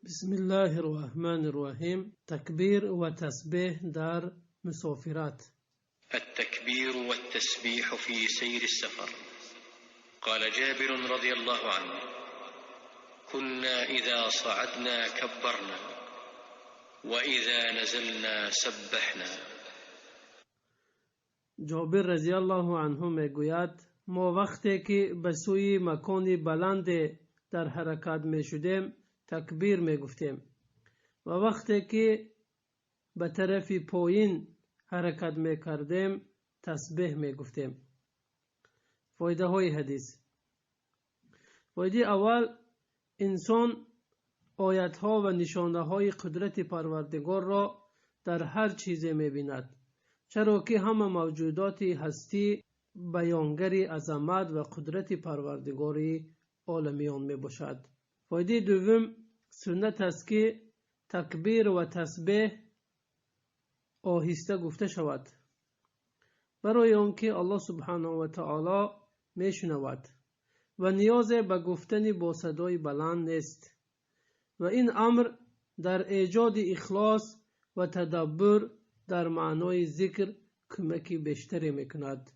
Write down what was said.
بسم الله الرحمن الرحيم. تكبير وتسبيح دار مسافرات. التكبير والتسبيح في سير السفر. قال جابر رضي الله عنه: كنا إذا صعدنا كبرنا وإذا نزلنا سبحنا. جابر رضی الله عنه میگوید ما وقتی که به سوی مکانی بلند در حرکت می شدیم تکبیر می گفتیم و وقتی که به طرف پایین حرکت می کردیم تسبیح می گفتیم. فایده های حدیث. فایده اول، انسان آیت ها و نشانه های قدرت پروردگار را در هر چیزی می بیند، چرا که همه موجودات هستی بیانگری عظمت و قدرت پروردگاری عالمیان می باشد. فایده دوم، سنت است که تکبیر و تسبیح آهسته گفته شود، برای آنکه الله سبحانه و تعالی می شنود و نیاز به گفتن با صدای بلند نیست و این امر در ایجاد اخلاص و تدبر در معنای ذکر کمکی بیشتری میکند.